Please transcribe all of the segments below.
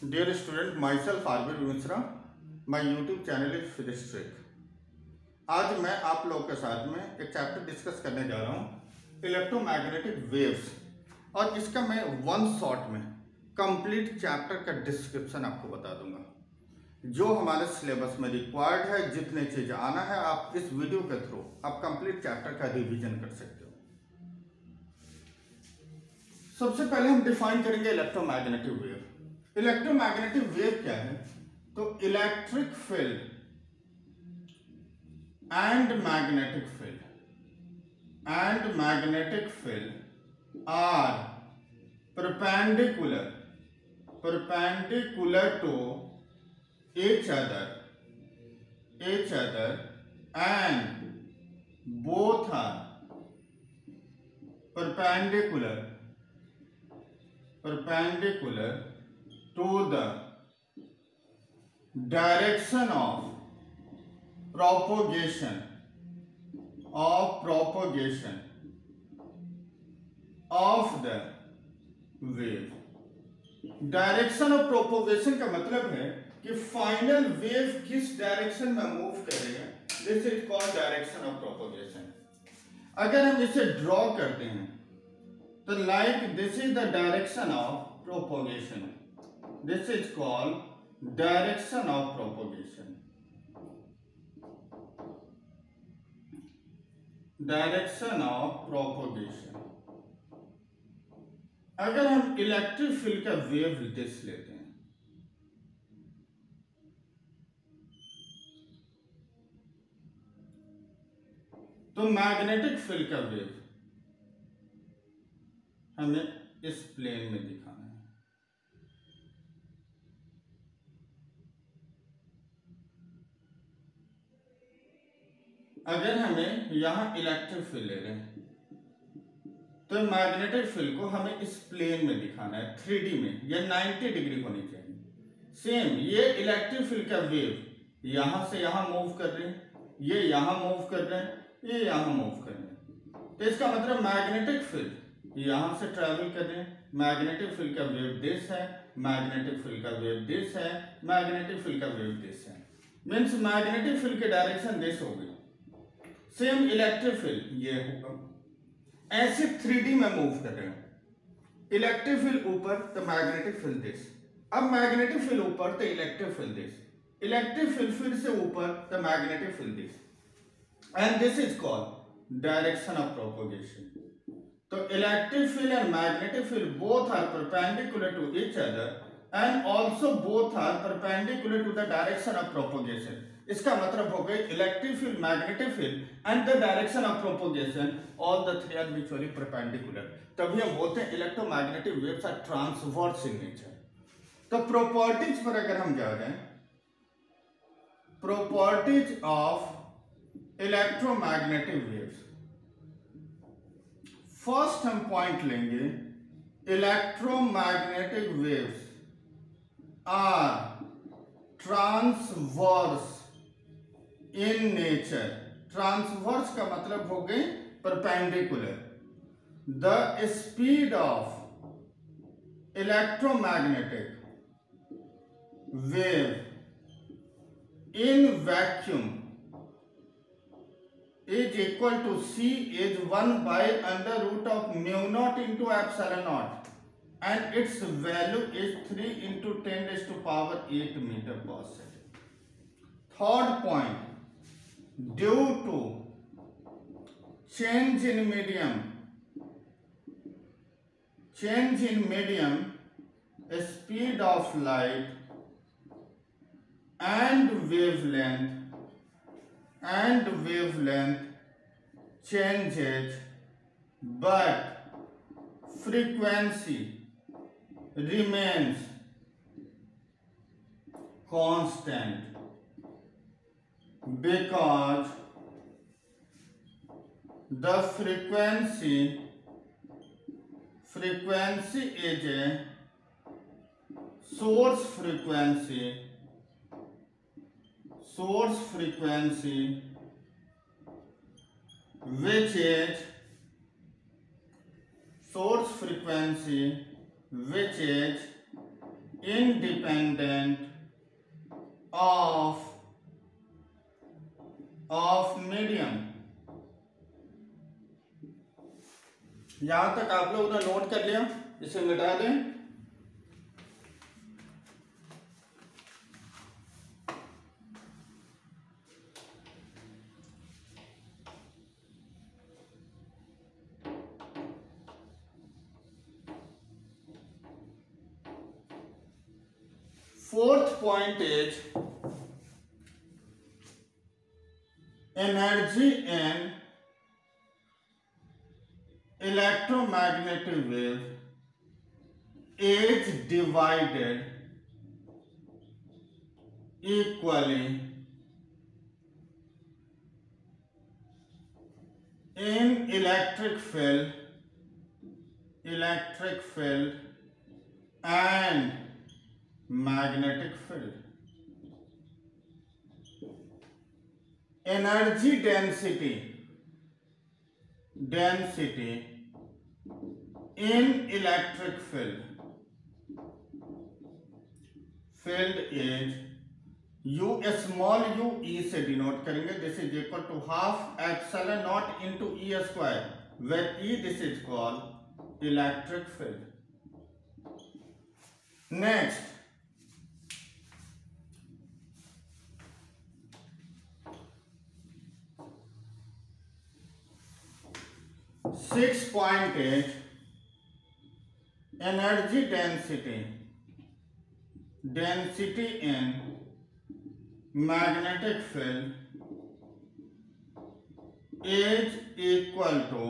Dear student, myself Arvind Misra, my YouTube channel is Physics Trick। आज मैं आप लोगों के साथ में एक चैप्टर डिस्कस करने जा रहा हूँ इलेक्ट्रोमैग्नेटिक वेव्स, और इसका मैं वन शॉट में कंप्लीट चैप्टर का डिस्क्रिप्शन आपको बता दूंगा। जो हमारे सिलेबस में रिक्वायर्ड है, जितने चीज़ आना है, आप इस वीडियो के थ्रू आप कंप्लीट चैप्टर का रिवीजन कर सकते हो। सबसे पहले हम डिफाइन करेंगे इलेक्ट्रोमैग्नेटिक वेव। इलेक्ट्रोमैग्नेटिक वेव क्या है? तो electric field and magnetic field are perpendicular to each other and both are perpendicular to the direction of propagation of the wave। Direction of propagation का मतलब है कि फाइनल वेव किस direction में move कर रही है। This is called direction of propagation. अगर हम इसे ड्रॉ करते हैं तो like this is the direction of propagation, this is called direction of propagation. Direction of propagation. अगर हम इलेक्ट्रिक फील्ड का वेव डिश लेते हैं तो मैग्नेटिक फील्ड का वेव हमें इस प्लेन में दिखाना है। अगर हमें यहां इलेक्ट्रिक फील्ड ले रहे हैं तो मैग्नेटिक फील्ड को हमें इस प्लेन में दिखाना है, 3D में, या 90 डिग्री होनी चाहिए। सेम ये इलेक्ट्रिक फील्ड का वेव यहां से यहां मूव कर रहे हैं, ये यहां मूव कर रहे हैं, ये यहां मूव कर रहे हैं। तो इसका मतलब मैग्नेटिक फील्ड यहां से ट्रेवल कर रहे हैं। मैग्नेटिक फील्ड का वेव दिस है, मैग्नेटिक फील्ड का वेव दिस है, मैग्नेटिक फील्ड का वेव दिस है। मीन्स मैग्नेटिक फील्ड की डायरेक्शन दिस होगी। सेम इलेक्ट्रिक फील्ड ये होगा, ऐसे 3D में मूव कर रहे हैं। इलेक्ट्रिक फील्ड ऊपर तो मैग्नेटिक फील्ड दिस, अब मैग्नेटिक फील्ड ऊपर तो electric field this, electric field फिर से ऊपर तो magnetic field this, and this is called direction of propagation. तो electric field and magnetic field both are perpendicular to each other and also both are perpendicular to the direction of propagation. इसका मतलब हो गया electric field, magnetic field and the direction of propagation, all the three are mutually perpendicular. तभी हम बोलते हैं electromagnetic waves are transverse in nature. तो properties पर अगर हम जा रहे हैं, properties of electromagnetic waves, first हम पॉइंट लेंगे, electromagnetic waves are transverse in nature. Transverse का मतलब हो गई perpendicular. The speed of electromagnetic wave in vacuum is equal to c is 1 by under root of mu naught into epsilon naught, and its value is 3 into 10 raised to power 8 meter per second. Third point, due to change in medium, speed of light and wavelength changes, but frequency remains constant because the frequency is a source frequency which is source frequency which is independent of medium। यहां तक आप लोग ने note कर लिया, इसे मिटा दें। Fourth point is energy in electromagnetic wave is divided equally in electric field and magnetic field। Energy density in electric field is U, small u E से डिनोट करेंगे। This is equal to half epsilon naught into E square, where E this is called electric field. Next, six point eight energy density in magnetic field is equal to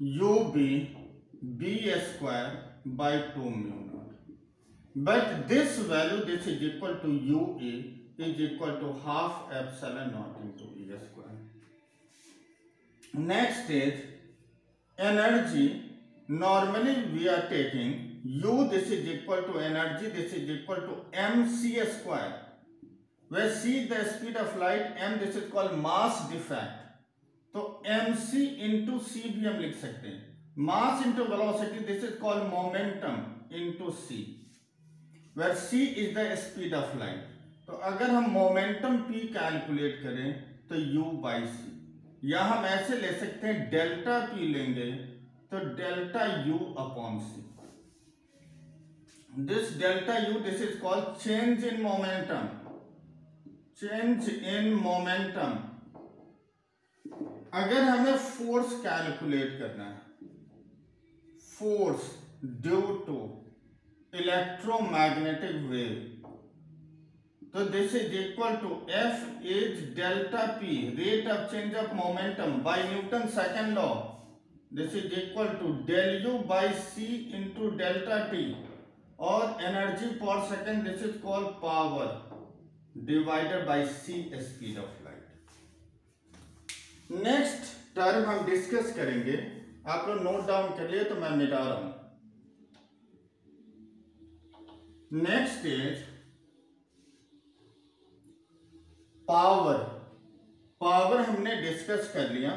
UB B square by 2 mu naught, but this value, this is equal to UE is equal to half epsilon naught into E square। Next is energy, normally we are taking U, this is equal to energy, this is equal to mc square, where c the speed of light, m this is called mass defect। तो mc into c भी हम लिख सकते हैं, mass into velocity this is called momentum into c, where c is the speed of light। तो अगर हम momentum p calculate करें तो u by c, या हम ऐसे ले सकते हैं डेल्टा p लेंगे तो delta u upon c। This delta u this is called change in momentum। अगर हमें फोर्स कैलकुलेट करना है, force due to electromagnetic wave, तो this is equal to F is delta P, rate of change of momentum by Newton second law, this is equal to del U by C into delta T, और energy पर second this is called power divided by c speed of light. Next term हम discuss करेंगे, आप लोग note down कर लिए तो मैं मिटा रहा हूं। नेक्स्ट इज पावर हमने डिस्कस कर लिया।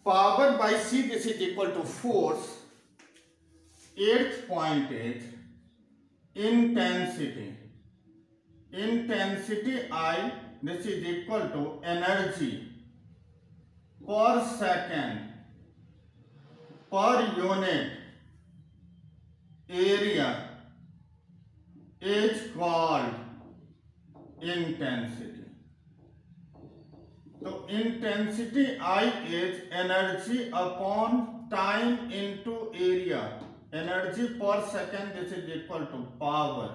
Power by c this is equal to force. Eighth point is intensity I this is equal to energy per second per unit area is called intensity। तो intensity I is energy upon time into area, energy per second this is equal to power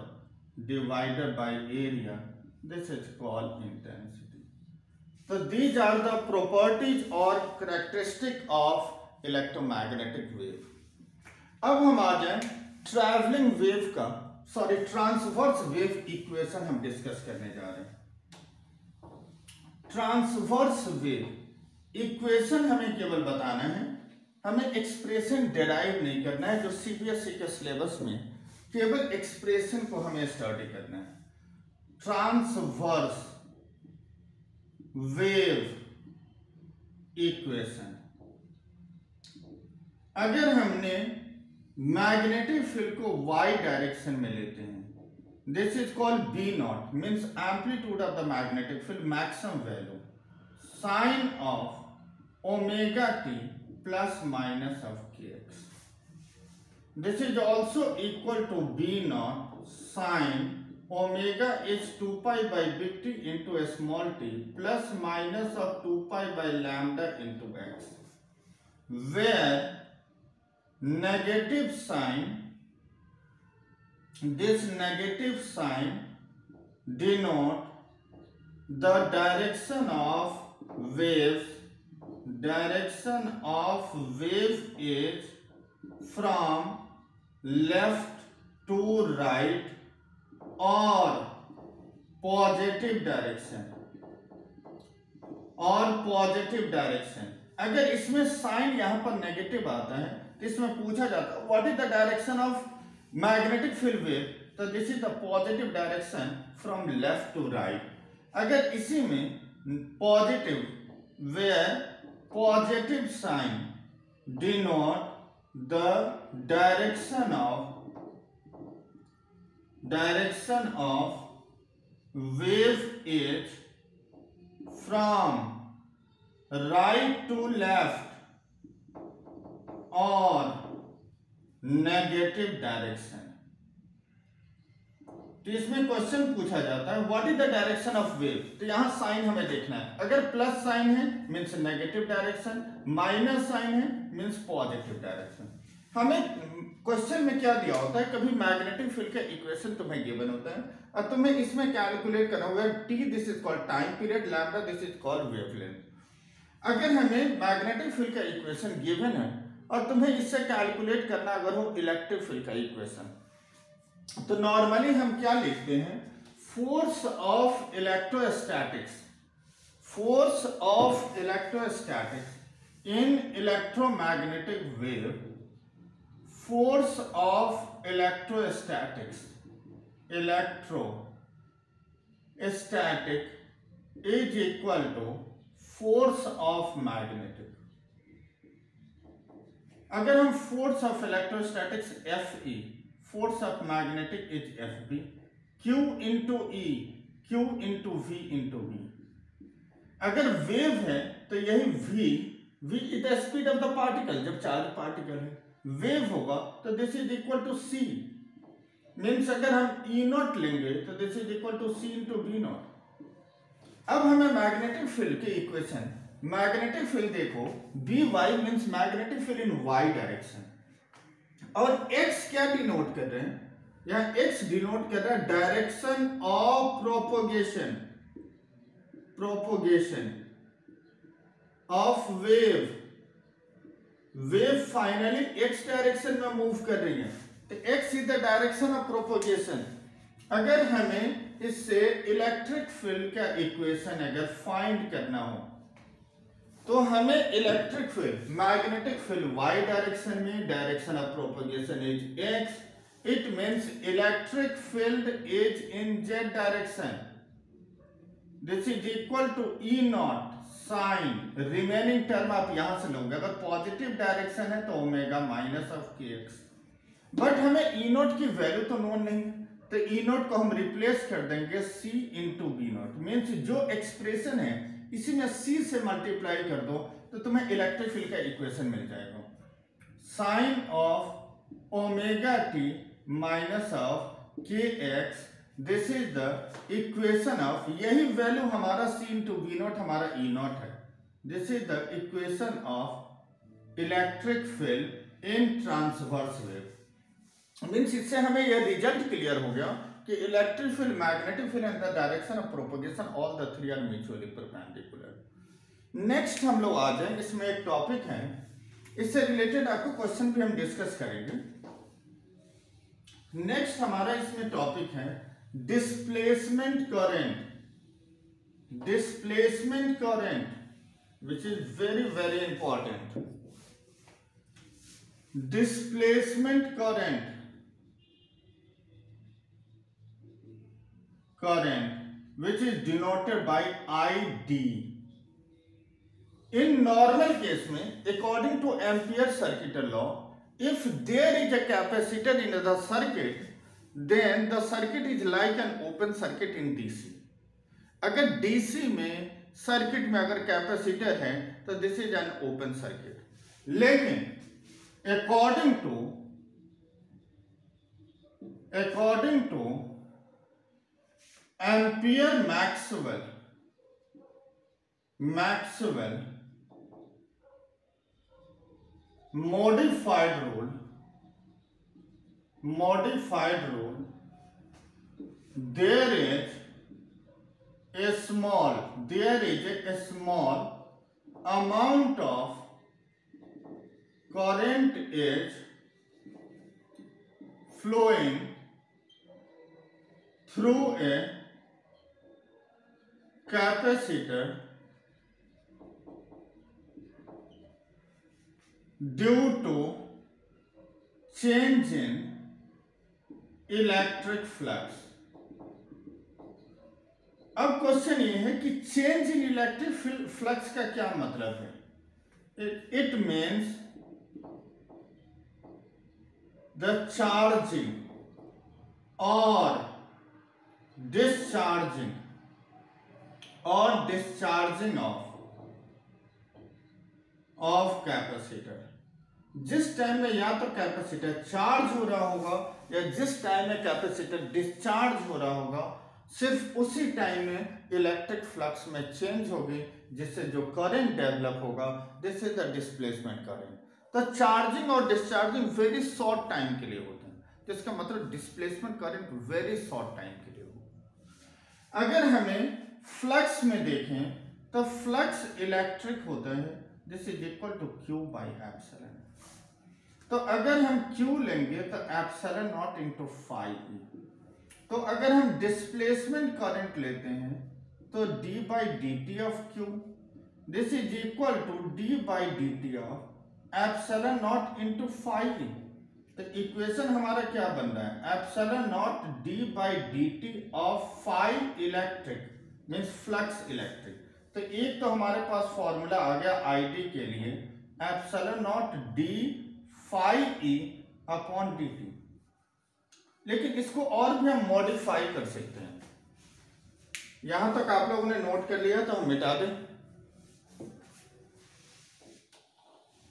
divided by area, this is called intensity। So these are the properties or characteristic of electromagnetic wave। अब हम आ जाएं travelling wave का, sorry transverse wave equation हम discuss करने जा रहे हैं। Transverse wave equation हमें केवल बताना है, हमें एक्सप्रेशन डिराइव नहीं करना है। जो सीबीएसई के सिलेबस में केवल एक्सप्रेशन को हमें स्टडी करना है। ट्रांसवर्स वेव इक्वेशन, अगर हमने मैग्नेटिक फील्ड को y डायरेक्शन में लेते हैं, this is called B naught, means amplitude of the magnetic field maximum value sine of omega t plus minus of k x. This is also equal to B naught sine omega is 2 pi by big T into a small t plus minus of 2 pi by lambda into x, where negative sign, this negative sign denote the direction of waves. Direction of wave is from left to right और positive direction, और positive direction. अगर इसमें sign यहां पर negative आता है तो इसमें पूछा जाता है what is the direction of magnetic field wave, तो this is the positive direction from left to right. अगर इसी में positive, where positive sign denote the direction of wave is from right to left or negative direction. तो इसमें question पूछा जाता है what is the direction of wave, तो यहां साइन हमें देखना है. अगर प्लस साइन है means negative direction, minus sign है मीन्स पॉजिटिव डायरेक्शन. हमें क्वेश्चन में क्या दिया होता है, कभी मैग्नेटिक फील्ड का इक्वेशन तुम्हें गिवन होता है और तुम्हें इसमें कैलकुलेट करना होगा T, this is called time period, lambda this is called wavelength. अगर हमें मैग्नेटिक फील्ड का इक्वेशन गिवन है और तुम्हें इससे कैलकुलेट करना अगर हो इलेक्ट्रिक फील्ड का इक्वेशन, तो नॉर्मली हम क्या लिखते हैं, force of electrostatics, force of electrostatics in electromagnetic wave, force of electrostatic is equal to force of magnetic. अगर हम force of electrostatics Fe, force of magnetic is Fb, Q into E, Q into V into V. अगर wave है तो यही V is the speed of the particle, जब charge particle है wave होगा तो this is equal to C, means अगर हम ई नॉट लेंगे तो this is equal to C into B naught. अब हमें मैग्नेटिक फील्ड के इक्वेशन, मैग्नेटिक फील्ड देखो B Y means magnetic field in Y direction, और एक्स क्या डिनोट कर रहे हैं, यहाँ एक्स डिनोट कर रहा है direction of propagation, propagation of wave. Wave finally X direction में मूव कर रही है तो x is the direction of propagation. अगर हमें इससे इलेक्ट्रिक फील्ड का इक्वेशन अगर फाइंड करना हो तो हमें electric field, magnetic field y direction में, direction of propagation is x, it means electric field is in Z direction, this is equal to E naught sine, remaining term आप यहां से लोगे, अगर पॉजिटिव डायरेक्शन है तो omega minus of k x. But हमें ई note की value तो नोन नहीं, तो ई नोट को हम रिप्लेस कर देंगे सी इंटू बी नोट, मीन्स जो एक्सप्रेशन है इसी में सी से मल्टीप्लाई कर दो तो तुम्हें इलेक्ट्रिक फील्ड का इक्वेशन मिल जाएगा. Sine of omega t minus of k x, this is the equation of, यही वैल्यू हमारा सी इंटू बी नॉट हमारा ई नॉट है, this is the equation of electric field in transverse wave. Means इससे हमें यह result clear हो गया कि electric field, magnetic field in the direction of propagation all the three are mutually perpendicular. Next हम लोग आ जाए, इसमें एक टॉपिक है, इससे रिलेटेड आपको क्वेश्चन भी हम डिस्कस करेंगे. नेक्स्ट हमारा इसमें टॉपिक है displacement current, displacement current, which is very very important. Displacement current, which is denoted by ID. In normal case में according to Ampere circuit law, if there is a capacitor in the circuit, then the circuit is like an open circuit in DC. अगर DC में circuit में अगर capacitor है तो this is an open circuit. लेकिन according to Ampere Maxwell modified rule, there is a small amount of current is flowing through a capacitor due to change in electric flux. अब question ये है कि change in electric flux का क्या मतलब है. It means the charging और discharging of capacitor. जिस टाइम में या तो कैपेसिटर चार्ज हो रहा होगा या जिस टाइम में कैपेसिटर डिस्चार्ज हो रहा होगा, सिर्फ उसी टाइम में इलेक्ट्रिक फ्लक्स में चेंज होगी, जिससे जो करंट डेवलप होगा this is the displacement current. तो चार्जिंग और डिस्चार्जिंग वेरी शॉर्ट टाइम के लिए होते हैं, तो इसका मतलब displacement current very short time के लिए होगा. अगर हमें फ्लक्स में देखें तो फ्लक्स इलेक्ट्रिक होता है, this is equal to Q by epsilon. तो अगर हम Q लेंगे तो एप्सिलॉन नॉट इंटू फाई. तो अगर हम डिस्प्लेसमेंट करंट लेते हैं तो d by D T of Q, this is equal to d by D T of epsilon naught into phi. तो इक्वेशन हमारा क्या बन रहा है, epsilon naught d by D T of phi electric means flux electric. तो एक तो हमारे पास फॉर्मूला आ गया ID के लिए, epsilon naught d phi E upon dt. लेकिन इसको और भी हम मॉडिफाई कर सकते हैं. यहां तक आप लोगों ने नोट कर लिया तो हम मिटा दें.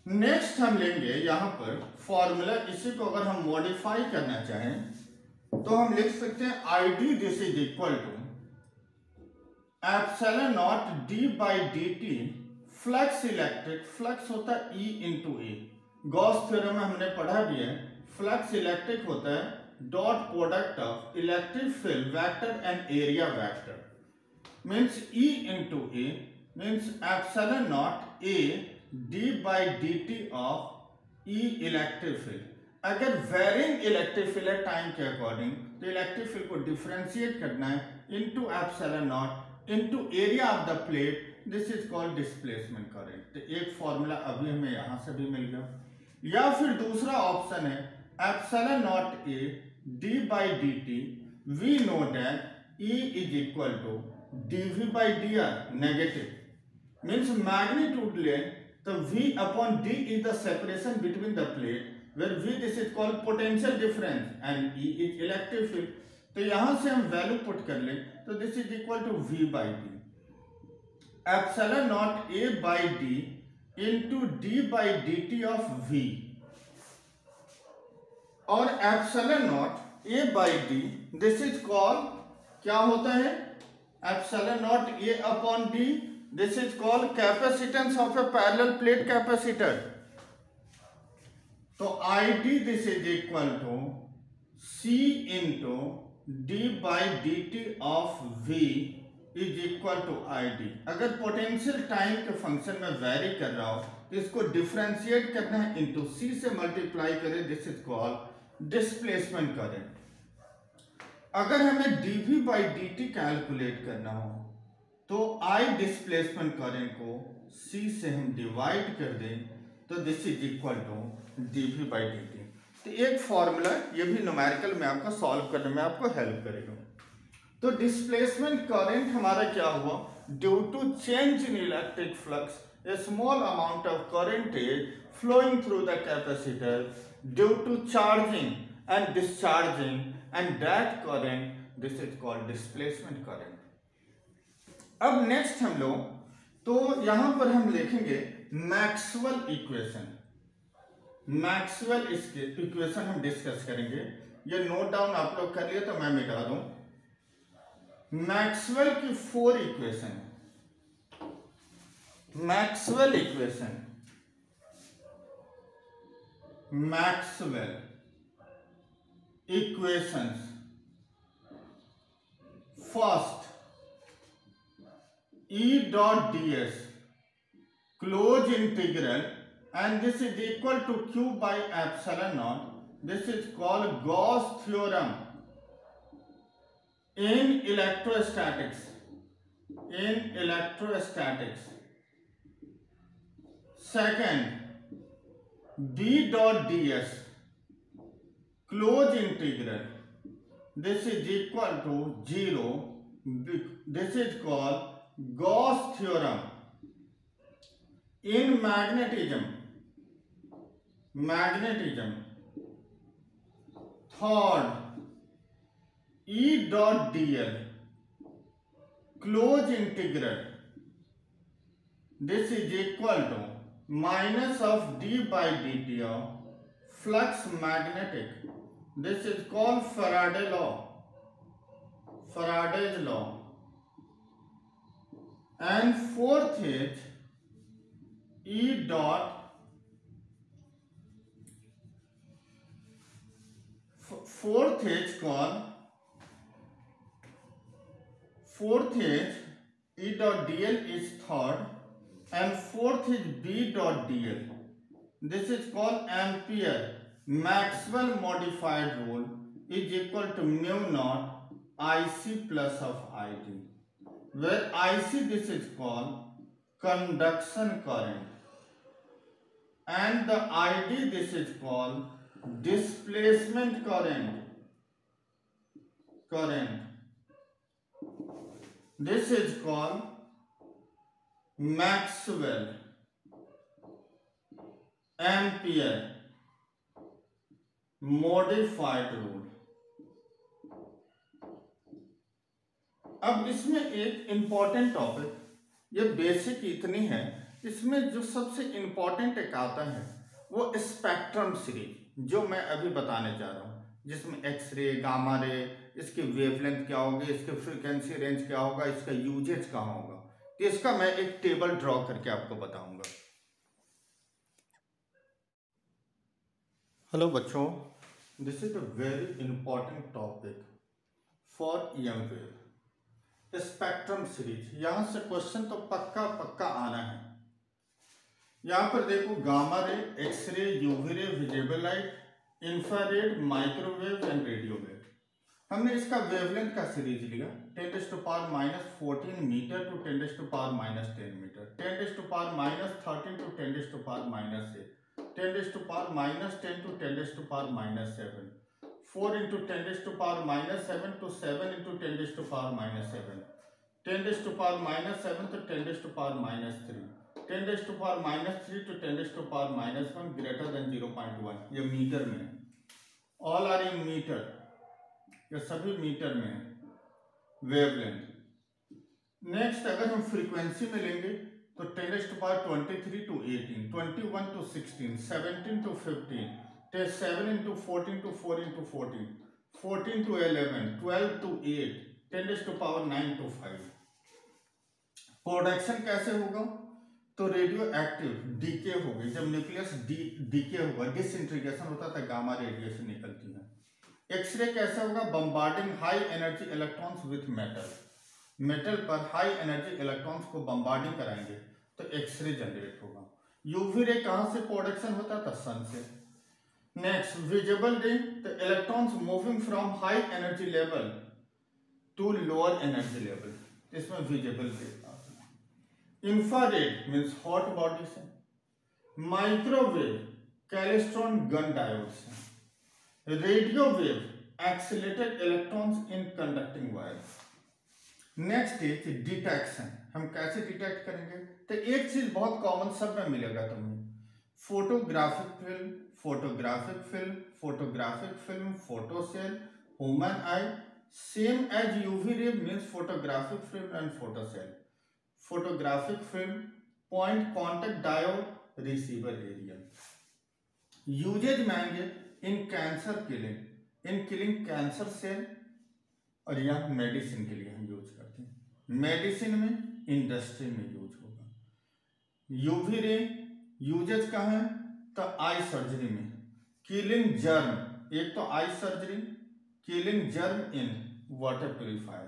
नेक्स्ट हम लेंगे यहां पर फॉर्मूला, इसी को अगर हम मॉडिफाई करना चाहें तो हम लिख सकते हैं ID this is equal to epsilon naught d by D T flux electric. Flux होता है E into A. Gauss theorem में हमने पढ़ा भी है, फ्लक्स इलेक्ट्रिक होता है dot product of electric field vector and area vector. Means E into A means epsilon naught A d by D T of E electric field. अगर varying electric field है time के according तो electric field को differentiate करना है into epsilon naught into area of the plate, this is called displacement current. तो एक formula अभी हमें यहां से भी मिल गया. या फिर दूसरा ऑप्शन है epsilon naught A d by D T. We know that E is equal to dV by dr negative means magnitude लें तो V upon D is the separation between the plate where V this is called potential difference and E is electric field. तो यहां से हम value put कर लें तो this is equal to V by D. Epsilon naught A by D into D by D T of V और epsilon naught A by D this is called क्या होता है, epsilon naught A upon D this is called capacitance of a parallel plate capacitor. तो ID this is equal to C into D by D T of V is equal to ID. अगर potential time के function में vary कर रहा हो तो इसको differentiate करना है इंटू C से मल्टीप्लाई करें, this is called displacement current. अगर हमें dV by D T calculate करना हो तो I डिस्प्लेसमेंट करंट को C से हम डिवाइड कर दें तो this is equal to dV by D T. तो एक फॉर्मूला ये भी न्यूमेरिकल में आपका सॉल्व करने में आपको हेल्प करेगा. तो डिस्प्लेसमेंट करंट हमारा क्या हुआ, due to change in electric flux a small amount of current is flowing through the capacitor due to charging and discharging, and that current, this is called displacement current. अब next हम लोग तो यहां पर हम लिखेंगे मैक्सवेल इक्वेशन। मैक्सवेल इक्वेशन हम discuss करेंगे। ये नोट डाउन आप लोग कर लिए तो मैं मिटा दूं। मैक्सवेल की 4 equation, Maxwell equation, Maxwell equations. First, E dot ds closed integral, and this is equal to q by epsilon naught. This is called Gauss theorem in electrostatics. In electrostatics. Second, B dot ds closed integral. This is equal to 0. This is called Gauss theorem in magnetism. Magnetism. Third, E dot dl closed integral. This is equal to minus of d by dt of flux magnetic. This is called Faraday law. Faraday's law. And fourth is E dot, fourth is E dot dl is third, and fourth is B dot dl. This is called Ampere. Maxwell modified rule is equal to mu naught IC plus of IT. Where IC, this is called conduction current, and the ID, this is called displacement current. This is called Maxwell Ampere modified rule. अब इसमें एक important topic, ये basic इतनी है, इसमें जो सबसे important एक आता है वो स्पेक्ट्रम सीरीज, जो मैं अभी बताने जा रहा हूँ, जिसमें एक्सरे, गामा रे, इसकी वेवलेंथ क्या होगी, इसके फ्रीक्वेंसी रेंज क्या होगा, इसका यूजेज कहाँ होगा, तो इसका मैं एक टेबल ड्रॉ करके आपको बताऊंगा। हेलो बच्चों, this is a very important topic for EM wave, spectrum series. यहां से क्वेश्चन तो पक्का आना है। यहां पर देखो, gamma ray, X ray, UV ray, visible light, infrared, microwave and radio wave. हमने इसका वेवलेंथ का सीरीज लिया 10⁻⁻14 metre to 10⁻⁻10 metre, 10⁻⁻13 to 10⁻⁻8, 10⁻⁻10 to 10⁻⁻7, 4 into 10⁻⁻7 to 7 into 10⁻⁻7, 10⁻⁻7 to 10⁻⁻3, 10⁻⁻3 to 10⁻⁻1 greater than 0.1। ये मीटर में है, ऑल आर इन मीटर, ये सभी metre में है वेवलेंथ। नेक्स्ट अगर हम फ्रीक्वेंसी में लेंगे तो 10⁻23 to 18, 21 to 16, 17 to 15, 7 into 14 to 4 into 14, 14 to 11, 12 to 8, 10⁻⁹ to 5। Production कैसे होगा, तो रेडियो एक्टिव डीके होगी, जब न्यूक्लियस डीके होगा, डिसइंटीग्रेशन होता था, गामा रेडिएशन निकलती है। एक्सरे कैसे होगा, bombarding high energy electrons with metal, metal पर हाई एनर्जी इलेक्ट्रॉन्स को बम्बार्डिंग कराएंगे तो एक्सरे जनरेट होगा। यूवी रे कहां से प्रोडक्शन होता था, सन से। नेक्स्ट विजिबल रे, तो electrons moving from high energy level to lower energy level, इसमें visible ray. Infrared means hot body से, माइक्रोवेव कैलेस्ट्रॉन गन डायोड से, radio wave accelerated electrons in conducting wire. Next is detection, हम कैसे detect करेंगे, तो एक चीज बहुत कॉमन सब में मिलेगा तुम्हें, photographic film, photographic film, photographic film, photo cell, human eye, same as UV ray means photographic film and photo cell. Photographic film, point contact diode, receiver area. Uses महंगे in cancer killing, in killing cancer cell, और यह medicine के लिए हम use करते हैं। Medicine में, industry में यूज होगा। यूवी रे यूजेज कहाँ है, तो आई सर्जरी में, किलिंग जर्म, एक तो eye surgery, killing germ in water purifier.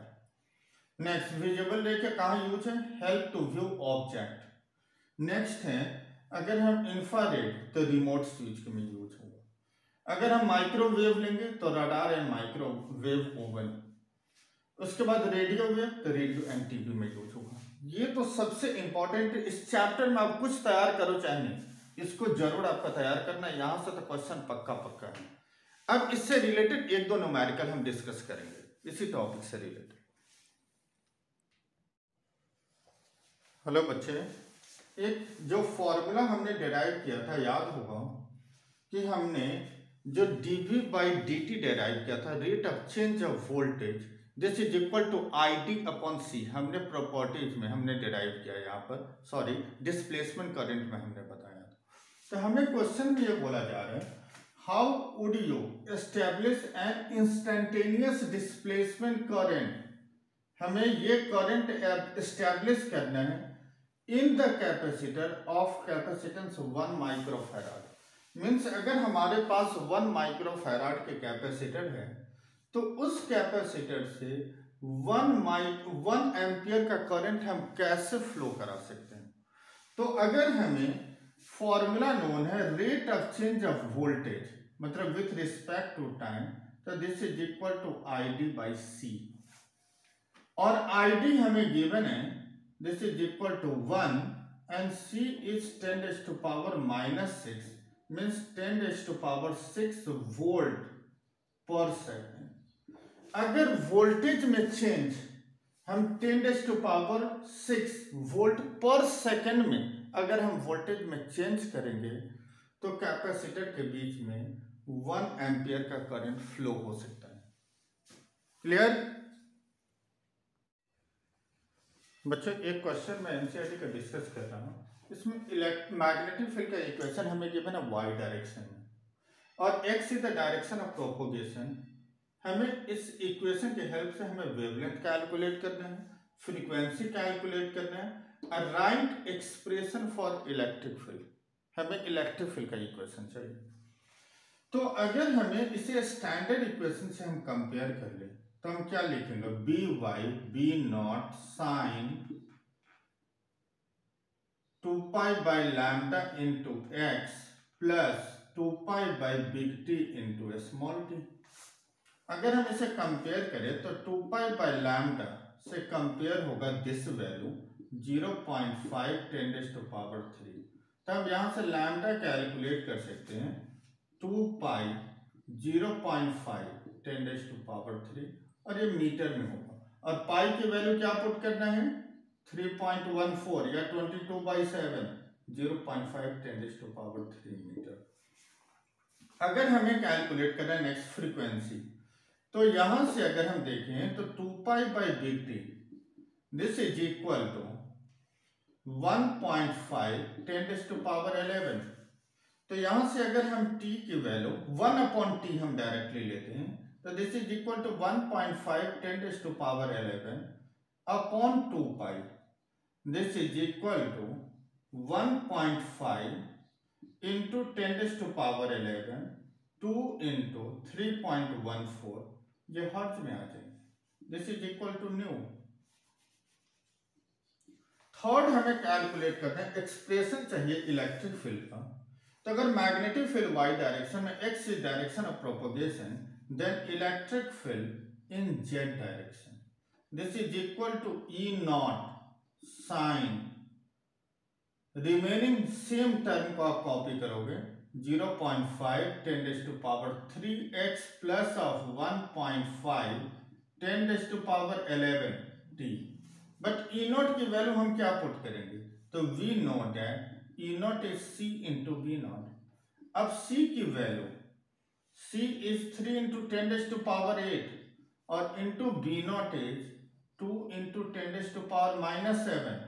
Next, visible ray के कहाँ यूज है, help to view object. Next है, अगर हम इंफ्रारेड तो रिमोट स्विच में यूज होगा। अगर हम माइक्रोवेव लेंगे तो रडार एंड माइक्रोवेव ओवन। उसके बाद रेडियो वेव तो रेडियो एनटीवी में यूज होगा। ये तो सबसे इंपॉर्टेंट, इस चैप्टर में आप कुछ तैयार करो चाहे नहीं, इसको जरूर आपका तैयार करना है, यहां से तो क्वेश्चन पक्का पक्का है। अब इससे रिलेटेड एक दो न्यूमेरिकल हम डिस्कस करेंगे इसी टॉपिक से रिलेटेड। हेलो बच्चे, एक जो फॉर्मूला हमने डिराइव किया था याद होगा कि हमने जो dv बाई dt डिराइव किया था, rate of change of voltage, this is equal to id upon c, हमने प्रॉपर्टीज में हमने डिराइव किया यहाँ पर, सॉरी डिस्प्लेसमेंट करंट में हमने बताया था। तो हमें क्वेश्चन में ये बोला जा रहा है, how would you establish an instantaneous displacement current, हमें ये करंट एस्टेब्लिश करना है in the capacitor of capacitance 1 microfarad. Means अगर हमारे पास 1 माइक्रोफैराड के कैपेसिटर है तो उस कैपेसिटर से 1 एम्पियर का करंट हम कैसे फ्लो करा सकते हैं। तो अगर हमें फॉर्मूला नोन है rate of change of voltage, मतलब विथ रिस्पेक्ट टू टाइम, तो this is equal to id by C, और id हमें गिवन है, this is equal to 1 and c is 10⁻⁻⁶, means 10⁻⁶ volt per second. अगर voltage में change हम 10⁻⁶ volt per second में अगर हम वोल्टेज में चेंज करेंगे तो कैपेसिटर के बीच में 1 एम्पियर का करंट फ्लो हो सकता है। क्लियर बच्चों, एक क्वेश्चन मैं एनसीईआरटी का डिस्कस कर रहा हूँ, इसमें मैग्नेटिक फील्ड का इक्वेशन हमें गिवन है y डायरेक्शन में, और x is the direction of propagation. हमें इस इक्वेशन की हेल्प से हमें वेवलेंथ कैलकुलेट करना है, फ्रीक्वेंसी कैलकुलेट करना है, right expression for electric field, हमें इलेक्ट्रिक फील्ड का इक्वेशन चाहिए। तो अगर हमें इसे स्टैंडर्ड इक्वेशन से हम कंपेयर कर ले तो हम क्या लिखेंगे, B Y B naught sine 2 pi by lambda into X plus 2 pi by big T into small T. अगर हम इसे कंपेयर करें तो 2 पाई बाई लैम्डा से कंपेयर होगा दिस वैल्यू 0.5 10⁻³ तो हम यहां से लैम्डा कैलकुलेट कर सकते हैं 2 पाई 0.5 10⁻³ और ये मीटर में होगा, और पाई की वैल्यू क्या पुट करना है 3.14 या 22/7 0.5 10⁻³ मीटर। अगर हमें कैलकुलेट करना है नेक्स्ट फ्रीक्वेंसी, तो यहां से अगर हम देखें तो 2 pi by big T this is equal to 1.5 10⁻11। तो यहां से अगर हम t की वैल्यू 1/t हम डायरेक्टली लेते हैं तो this is equal to 1.5 10⁻11 upon 2 pi, this is equal to 1.5 into 10⁻11 2 into 3.14, ये हर्ट्ज में आ जाएंगे, this is equal to nu. Third हमें कैलकुलेट करना है एक्सप्रेशन चाहिए इलेक्ट्रिक फील्ड का। तो अगर मैग्नेटिक फील्ड y डायरेक्शन में x is direction of propagation, then electric field in z direction, this is equal to E naught sine, remaining same term को आप कॉपी करोगे 0.5 10⁻³ x plus of 1.5 10⁻11 t। But E naught की value हम क्या put करेंगे, तो we know that E naught is C into B naught. अब C की वैल्यू, सी इज 3 इंटू 10⁻⁸ और into B naught is 2 into 10⁻⁻7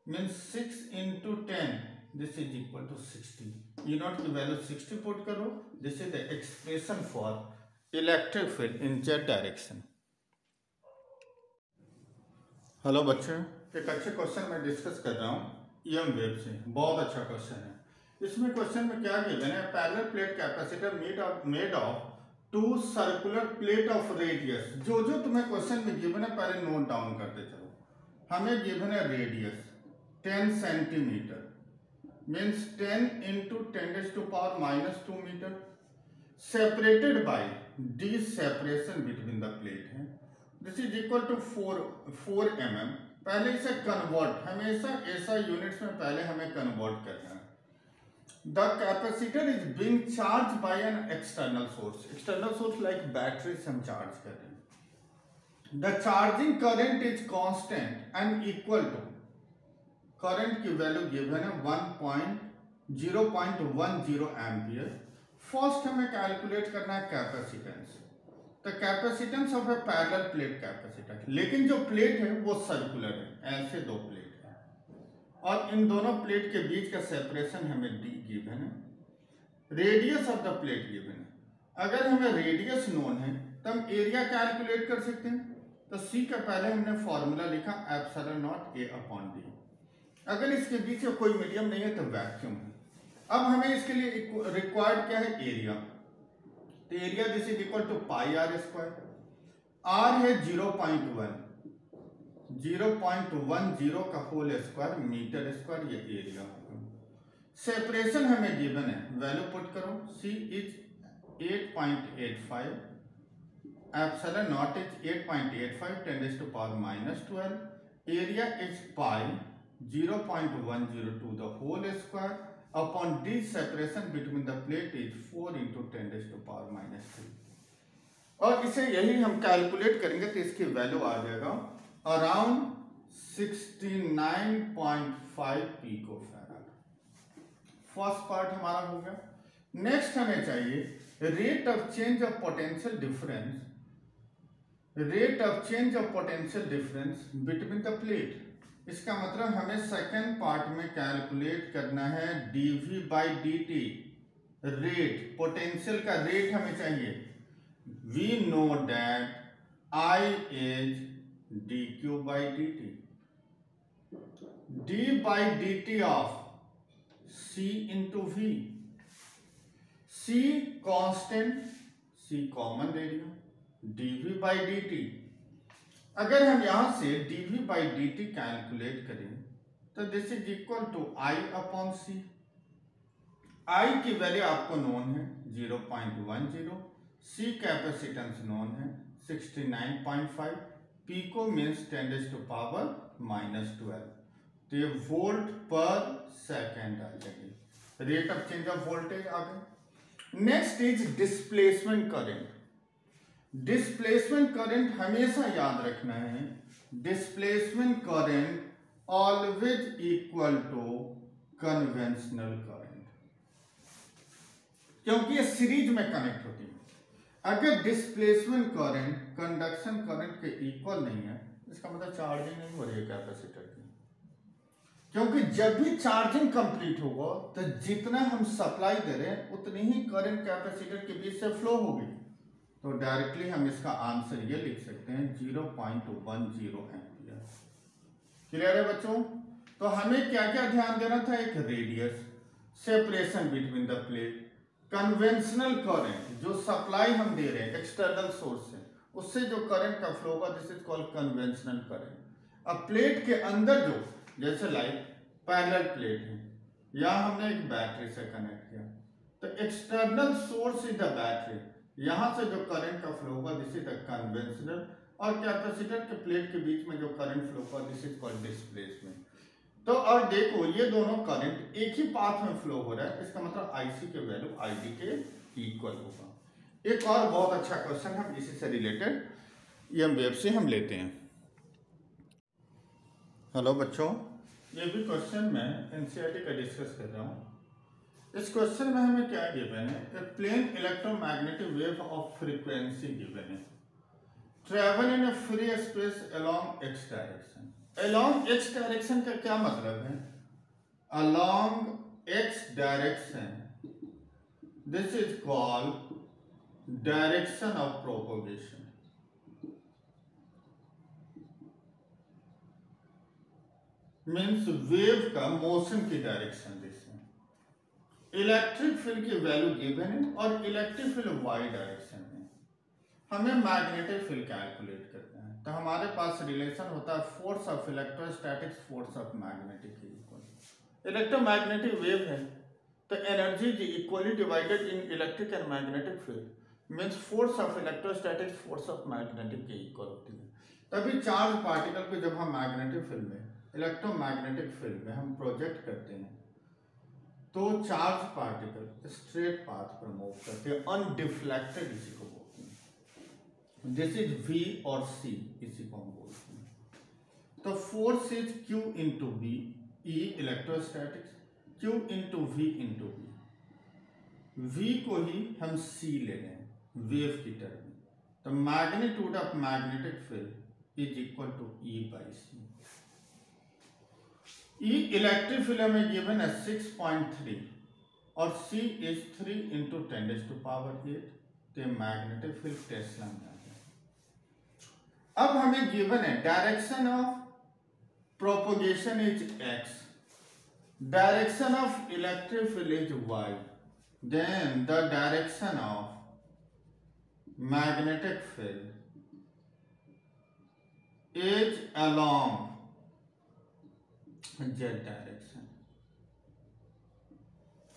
means 6 into 10, this is equal to 60। E naught की value 60 put करो, this is the expression for electric field in Z direction. Hello बच्चों, एक अच्छे question मैं discuss कर रहा हूँ ईएम वेव से, बहुत अच्छा क्वेश्चन है। इसमें क्वेश्चन में क्या गिवन है, parallel plate capacitor made of 2 circular plate of radius. जो जो तुम्हें क्वेश्चन में गिवन है पहले नोट डाउन करते चलो। हमें गिवन है radius 10 centimetre means 10 into 10⁻⁻2 metre, separated by d separation between the plate है, this is equal to 4 mm। पहले इसे कन्वर्ट, हमेशा ऐसा यूनिट्स में पहले हमें कन्वर्ट करना है। The capacitor is being charged by an external source like battery से हम चार्ज कर रहे हैं। The charging current is constant and equal to, current की वैल्यू गिवन है 0.10 एम्पियर। फर्स्ट हमें कैलकुलेट करना है capacitance, the capacitance of a parallel plate capacitor. लेकिन जो प्लेट है वो सर्कुलर है, ऐसे दो प्लेट है और इन दोनों प्लेट के बीच का सेपरेशन हमें डी गिवन है, radius of the plate given है। अगर हमें रेडियस नोन है तो हम एरिया कैलकुलेट कर सकते हैं। तो सी का पहले हमने फॉर्मूला लिखा epsilon not a upon D. अगर इसके बीच में कोई मीडियम नहीं है तो वैक्यूम है। अब हमें इसके लिए रिक्वायर्ड क्या है, एरिया। तो area this is equal to pi r square. R है 0.10 का होल स्क्वायर मीटर स्क्वायर, ये एरिया होगा। सेपरेशन हमें गिवन है, वैल्यू पुट करो, C is 8.85, epsilon naught is 8.85 10⁻⁻12, area is pi 0.102 the whole square upon d separation between the plate is 4 into 10⁻⁻3। और इसे यही हम कैलकुलेट करेंगे तो इसकी वैल्यू आ जाएगा अराउंड 69.5 पिकोफैराड। फर्स्ट पार्ट हमारा हो गया। नेक्स्ट हमें चाहिए rate of change of potential difference between the plate. इसका मतलब हमें सेकेंड पार्ट में कैलकुलेट करना है dV by dt, rate, potential का रेट हमें चाहिए। We know that I is dq by dt, d by dt of c into v, c constant, c common ले लिया, dV बाई dt। अगर हम यहां से dV बाई dt कैलकुलेट करें तो this is equal to I upon C। I की value आपको नोन है 0.10, C कैपेसिटेंस नोन है 69.5, पिको मीन्स 10⁻⁻12, तो ये वोल्ट पर सेकेंड आ जाएगी। Rate of change of voltage आ गए। Next is displacement current. Displacement current हमेशा याद रखना है, displacement current always equal to conventional current, क्योंकि ये सीरीज में कनेक्ट होती है। अगर डिस्प्लेसमेंट करंट कंडक्शन करंट के इक्वल नहीं है, इसका मतलब चार्जिंग नहीं हो रही है कैपेसिटर की, क्योंकि जब भी चार्जिंग कंप्लीट होगा तो जितना हम सप्लाई दे रहे हैं उतनी ही करंट कैपेसिटर के बीच से फ्लो होगी। तो डायरेक्टली हम इसका आंसर ये लिख सकते हैं 0.10 एम्पियर। क्लियर है बच्चों? तो हमें क्या क्या ध्यान देना था, एक radius, separation between the plate, conventional current, जो सप्लाई हम दे रहे हैं एक्सटर्नल सोर्स से, उससे जो करंट का फ्लो होगा this is called conventional current. अब प्लेट के अंदर जो, जैसे लाइक पैरेलल प्लेट है, यहां हमने एक बैटरी से कनेक्ट किया, तो external source is the battery, यहां से जो करंट का फ्लो होगा दिस इज द कन्वेंशनल, और कैपेसिटर के प्लेट के बीच में जो करंट फ्लो होगा दिस इज कॉल्ड डिस्प्लेसमेंट। तो और देखो ये दोनों करंट एक ही पाथ में फ्लो हो रहा है, इसका मतलब IC के वैल्यू ID के इक्वल होगा। एक और बहुत अच्छा क्वेश्चन हम इसी से रिलेटेड ईएम वेव से हम लेते हैं। हेलो बच्चों, ये भी क्वेश्चन मैं एनसीईआरटी का डिस्कस कर रहा हूँ। इस क्वेश्चन में हमें क्या गिवन है, a plane electromagnetic wave of frequency given है, travel in a free space along x direction. Along x direction का क्या मतलब है, along x direction this is called direction of propagation. Means wave का मोशन की direction जैसे। Electric field की value given है और इलेक्ट्रिक फील्ड वाई डायरेक्शन में, हमें मैग्नेटिक फील्ड कैलकुलेट करना है। तो हमारे पास रिलेशन होता है force of electrostatics force of magnetic के इक्वल। इलेक्ट्रोमैग्नेटिक वेव है तो energy is equally divided in electric and magnetic field, means force of electrostatics force of magnetic के इक्वल होती है। तभी चार्ज पार्टिकल को जब हम मैग्नेटिक फील्ड में, इलेक्ट्रोमैग्नेटिक फील्ड में हम प्रोजेक्ट करते हैं तो चार्ज पार्टिकल स्ट्रेट पाथ पर मूव करते हैं, अनडिफ्लेक्टेड इसी को बोलते हैं। दिस इज V और C, इसी को हम बोलते हैं। तो force is Q into B, E electrostatics, Q into V into B। V को ही हम C ले रहे हैं वेव की टर्म में, तो magnitude of magnetic field is equal to E by C। E electric field में गिवन है 6.3 और C इज 3 इंटू 10⁸8, तो मैग्नेटिक फील्ड टेस्ला में आ गया। अब हमें गिवन है direction of propagation is X, direction of electric field is Y, then the direction of magnetic field is along Z direction.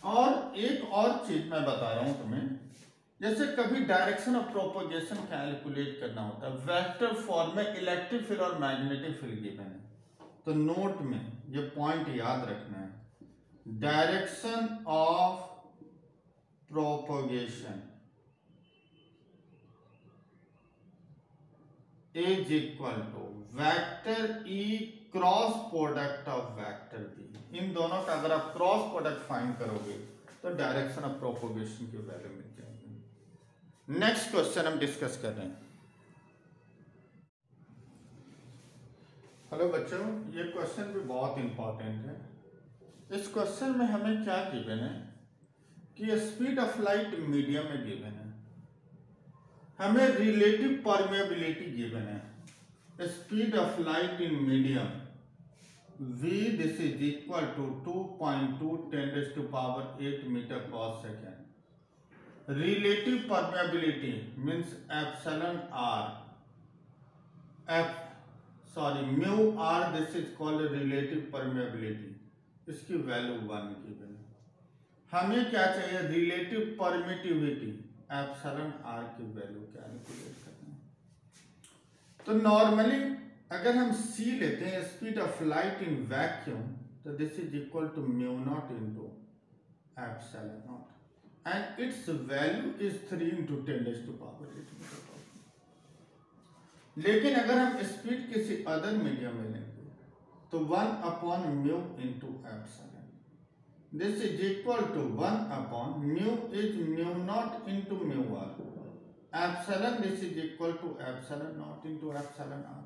और एक और चीज मैं बता रहा हूं तुम्हें, जैसे कभी डायरेक्शन ऑफ प्रोपोगेशन कैलकुलेट करना होता है वेक्टर फॉर्म में, इलेक्ट्रिक फील्ड और मैग्नेटिक फील्ड गिवन है, तो नोट में ये पॉइंट याद रखना है, direction of propagation is equal to vector E cross product of vector B। इन दोनों का अगर आप क्रॉस प्रोडक्ट फाइंड करोगे तो डायरेक्शन ऑफ प्रोपोगेशन की वैल्यू मिल जाएगी। नेक्स्ट क्वेश्चन हम डिस्कस कर रहे हैं। हेलो बच्चों, ये क्वेश्चन भी बहुत इंपॉर्टेंट है। इस क्वेश्चन में हमें क्या गिवन है कि स्पीड ऑफ लाइट मीडियम में गिवन है, हमें रिलेटिव परमेबिलिटी गिवन है, speed of light in medium V this is equal to 2.2 10⁸8 meter per second. Relative permeability means epsilon r, mu r, this is called relative permeability, इसकी value 1 given है। हमें क्या चाहिए, relative permittivity, epsilon r की value calculate करना है। तो normally अगर हम C लेते हैं speed of light in vacuum, तो this is equal to mu naught into epsilon naught and its value is 3 into 10⁸8 metre. लेकिन अगर हम स्पीड किसी अदर मीडियम में लेंगे तो 1 upon mu into epsilon, this is equal to 1 upon mu is mu naught into mu R, epsilon this is equal to epsilon naught into epsilon R.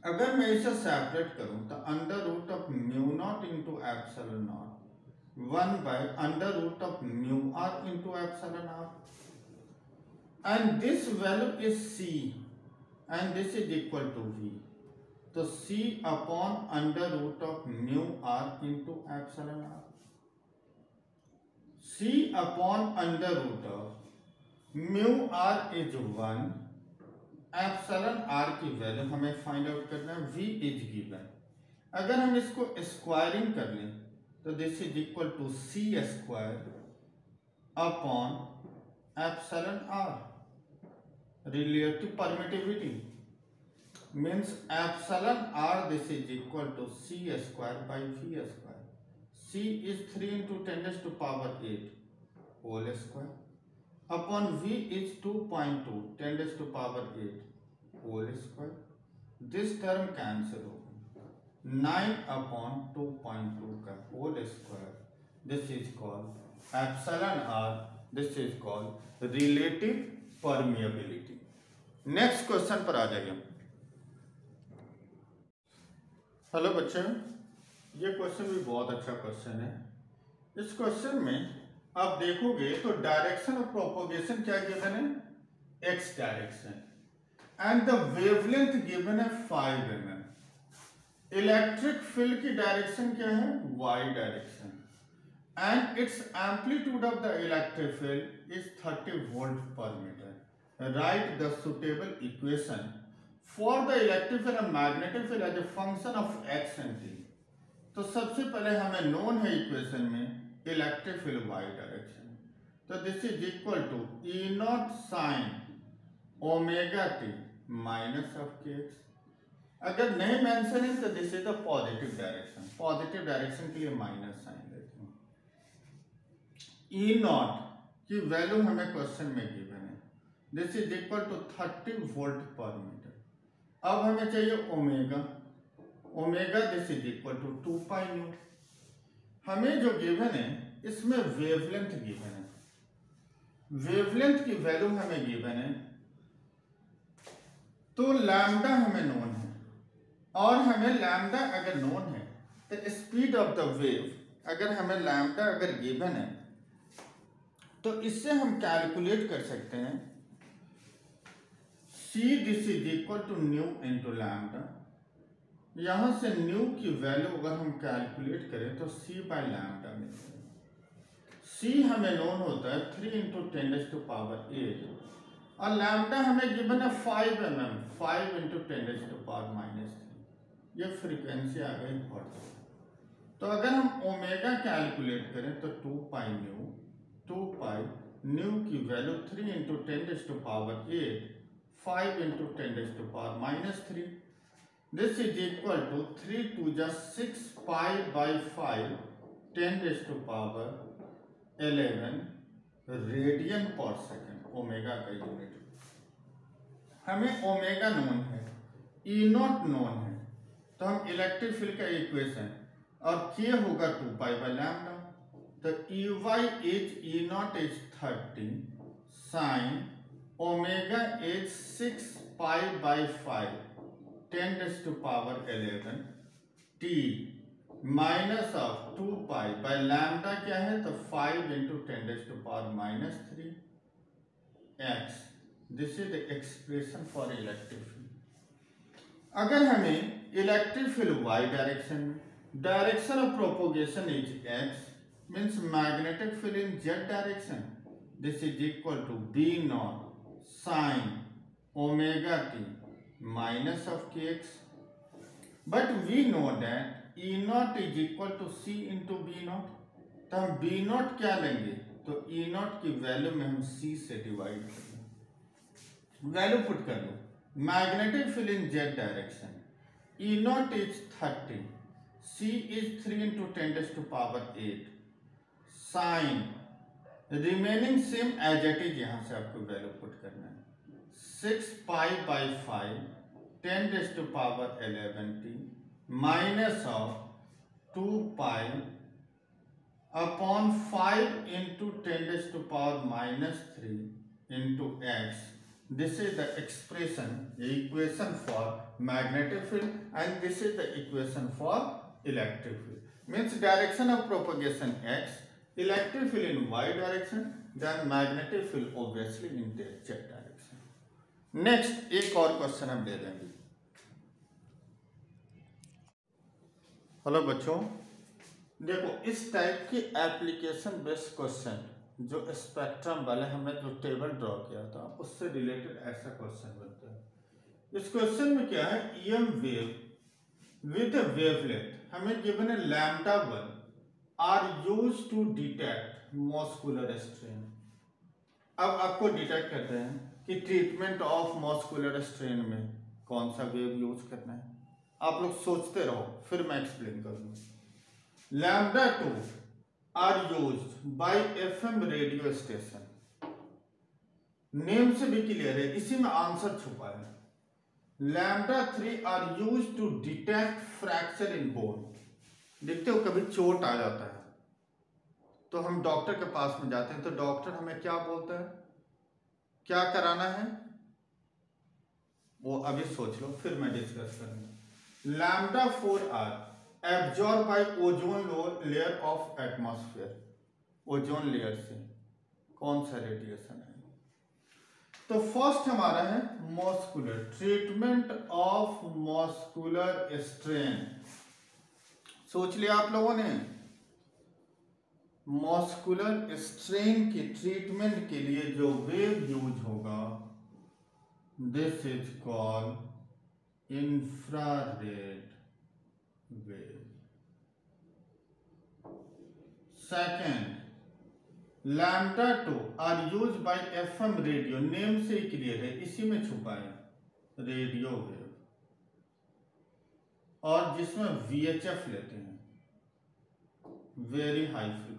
अगर मैं इसे सेपरेट करूं तो under root of mu naught into epsilon naught 1 by under root of mu are into epsilon R, and this value is C and this is equal to V, तो C upon under root of mu are into epsilon r, C upon under root of mu r is 1, epsilon r की value हमें find out करना है, V is given. अगर हम इसको squaring कर लें तो this is equal to C square upon epsilon r, relative permittivity means epsilon r this is equal to C square by V square, C is 3 into 10⁸8 whole square upon V is 2.2 10⁸8 whole square, this term cancel होगा, 9/2.2 का whole square, this is called epsilon r, this is called relative permeability. Next question पर आ जाइए। Hello बच्चों, ये question भी बहुत अच्छा क्वेश्चन है। इस क्वेश्चन में आप देखोगे तो डायरेक्शन ऑफ प्रोपोगेशन क्या गिवन है, x direction, and the wavelength given है 5 mm। इलेक्ट्रिक फील्ड की डायरेक्शन क्या है, y direction, and its amplitude of the electric field is 30 volt per metre. Write the suitable equation for the electric field and magnetic field as a function of x and t. तो सबसे पहले हमें known है equation में electric field y direction, तो this is equal to E naught sine omega t minus of k x. अगर नहीं mention है तो this is the positive direction, positive direction के लिए माइनस साइन लेते हैं। ई नॉट की वैल्यू हमें क्वेश्चन में गिवन है, this is equal to 30 volt per metre. अब हमें चाहिए omega, omega this is equal to 2 pi nu. हमें जो गिवन है इसमें वेवलेंथ गिवन है, वेवलेंथ की वैल्यू हमें गिवन है, तो लैम्डा हमें नोन है, और हमें लैम्डा अगर नोन है तो स्पीड ऑफ द वेव अगर हमें लैम्डा अगर गिवन है तो इससे हम कैलकुलेट कर सकते हैं c this is equal to nu into lambda. यहां से न्यू की वैल्यू अगर हम कैलकुलेट करें तो सी बाय लैम्डा मिलता है। सी हमें नोन होता है 3 × 10⁸, और लैम्डा हमें गिवन है 5 mm, 5 × 10⁻⁻3। ये फ्रीक्वेंसी आ गई हर्ट्ज। तो अगर हम ओमेगा कैलकुलेट करें तो 2 पाई न्यू, 2 पाई न्यू की value 3 × 10⁸, 5 × 10⁻⁻3। This is equal to 3 × 2 = 6 pi by 5 10⁻11 radian per second, omega का यूनिट। हमें ओमेगा नोन है, ई नॉट नोन है, तो हम इलेक्ट्रिक फील्ड का इक्वेशन और के होगा 2 पाई बाई लैम्डा, तो E y is E naught is 30 sine omega is 6 pi by 5 10⁻11 t minus of 2 pi by lambda क्या है, तो 5 × 10⁻³ x. This is the expression for electric field. अगर हमें इलेक्ट्रिक फील्ड वाई डायरेक्शन में, direction of propagation is x, means magnetic field in Z direction, this is equal to B naught sine omega t minus of k x. But we know that E naught is equal to C into B naught, तो हम B not क्या लेंगे, तो ई naught की value में हम सी से divide कर लें, वैल्यू पुट कर लो। Magnetic field in Z direction, E naught is 30, c is 3 × 10⁸, sine remaining same as it is, यहां से आपको वैल्यू पुट करना है 6 pi by 5 10⁻11 t minus of 2 pi upon 5 × 10⁻³ into x. This is the expression, the equation for magnetic field, and this is the equation for electric field. Means direction of propagation x, electric field in y direction, then magnetic field obviously in z direction. Next एक और question हम ले लेंगे। Hello बच्चों, देखो इस type की application based question जो स्पेक्ट्रम वाले हमने जो टेबल ड्रॉ किया था उससे रिलेटेड ऐसा क्वेश्चन बनता है। इस क्वेश्चन में क्या है, ईएम वेव विद वेवलेंथ हमें गिवन है λ1 are use to detect muscular strain. अब आपको डिटेक्ट करते हैं कि ट्रीटमेंट ऑफ मस्कुलर स्ट्रेन में कौन सा वेव यूज करना है। आप लोग सोचते रहो, फिर मैं एक्सप्लेन करूंगा। λ2 are used by FM radio station. Name से भी क्लियर है, इसी में आंसर छुपा है। Lambda 3 are use to detect fracture in bone. देखते हो कभी चोट आ जाता है तो हम डॉक्टर के पास में जाते हैं, तो डॉक्टर हमें क्या बोलता है, क्या कराना है, वो अभी सोच लो, फिर मैं डिस्कस करूंगा। Lambda 4 are absorb by ozone layer of atmosphere. Ozone layer से कौन सा रेडिएशन है? तो फर्स्ट हमारा है muscular, treatment of muscular strain. सोच लिया आप लोगों ने, मॉस्कुलर स्ट्रेन के ट्रीटमेंट के लिए जो वेव यूज होगा, this is called infrared wave. Second, lambda 2 are use by FM radio. Name से ही क्लियर है, इसी में छुपा है रेडियो वेव, और जिसमें वीएचएफ लेते हैं, very high frequency.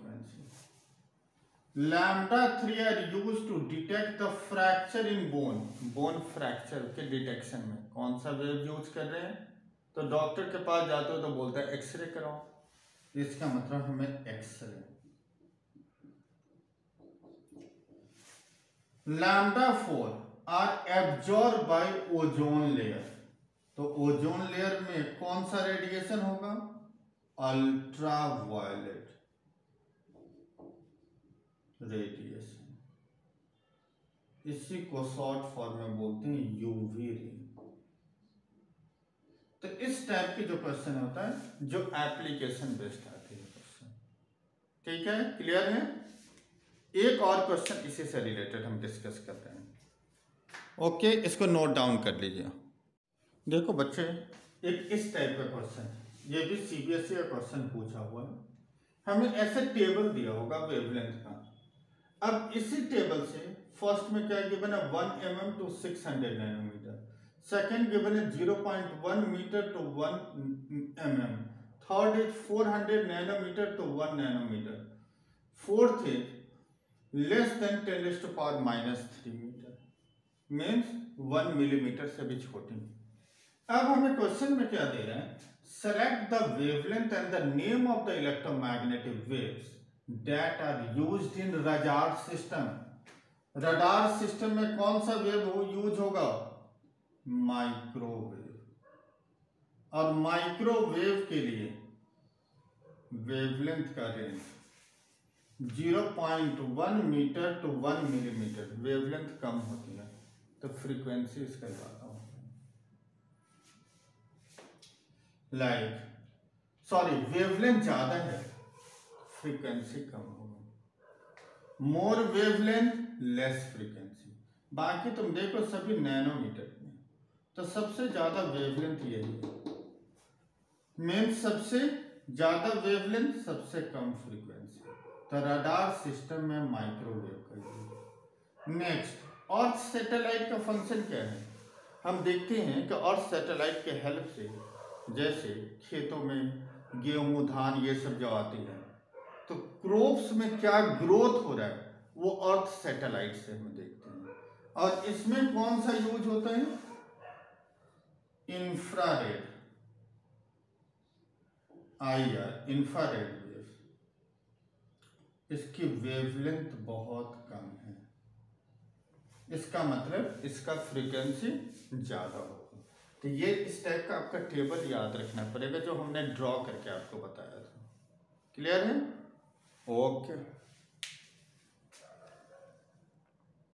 Lambda 3 are use to detect the fracture in bone. Bone fracture के डिटेक्शन में कौन सा वेव यूज कर रहे हैं? तो डॉक्टर के पास जाते हो तो बोलता है एक्सरे कराओ, इसका मतलब हमें X ray. Lambda 4 are absorb by ozone layer. तो ओजोन लेयर में कौन सा रेडिएशन होगा? Ultraviolet radiation. इसी को शॉर्ट फॉर्म में बोलते हैं यूवी रे। तो इस टाइप के जो क्वेश्चन होता है जो एप्लीकेशन बेस्ड आते हैं क्वेश्चन, ठीक है, क्लियर है? एक और क्वेश्चन इसी से रिलेटेड हम डिस्कस करते हैं। ओके, इसको नोट डाउन कर लीजिए। देखो बच्चे, एक इस टाइप का क्वेश्चन, ये भी सीबीएसई का क्वेश्चन पूछा हुआ है। हमें ऐसे टेबल दिया होगा वेवलेंथ का। अब इसी टेबल से फर्स्ट में क्या गिवन है, 1 mm to 600 nanometre. Second given है 0.1 metre to 1 mm। Third is 400 nanometre to 1 nanometre. Fourth is less than 10⁻³ metre, means 1 millimetre से भी छोटी। अब हमें क्वेश्चन में क्या दे रहा है, select the wavelength and the name of the electromagnetic waves that are used in radar system. Radar system में कौन सा वेव यूज होगा? माइक्रोवेव। और माइक्रोवेव के लिए वेवलेंथ का रेंज 0.1 मीटर टू 1 मिलीमीटर। वेवलेंथ कम होती है तो फ्रीक्वेंसी इसका ज्यादा होता है। वेवलेंथ ज्यादा है, फ्रीक्वेंसी कम होगा। मोर वेवलेंथ लेस फ्रीक्वेंसी। बाकी तुम देखो सभी नैनोमीटर में, तो सबसे ज्यादा वेवलेंथ यही है, मीन सबसे ज्यादा वेवलेंथ सबसे कम फ्रीक्वेंसी। तो रडार सिस्टम में माइक्रोवेव का यूज। नेक्स्ट, अर्थ सैटेलाइट का फंक्शन क्या है? हम देखते हैं कि अर्थ सैटेलाइट के हेल्प से, जैसे खेतों में गेहूं धान ये सब जो आती है, तो क्रॉप्स में क्या ग्रोथ हो रहा है वो अर्थ सैटेलाइट से हम देखते हैं। और इसमें कौन सा यूज होता है? Infrared, IR, infrared wave. इसकी वेवलेंथ बहुत कम है, इसका मतलब इसका फ्रीक्वेंसी ज्यादा होगा। तो ये इस टाइप का आपका टेबल याद रखना पड़ेगा जो हमने ड्रॉ करके आपको बताया था। क्लियर है? ओके।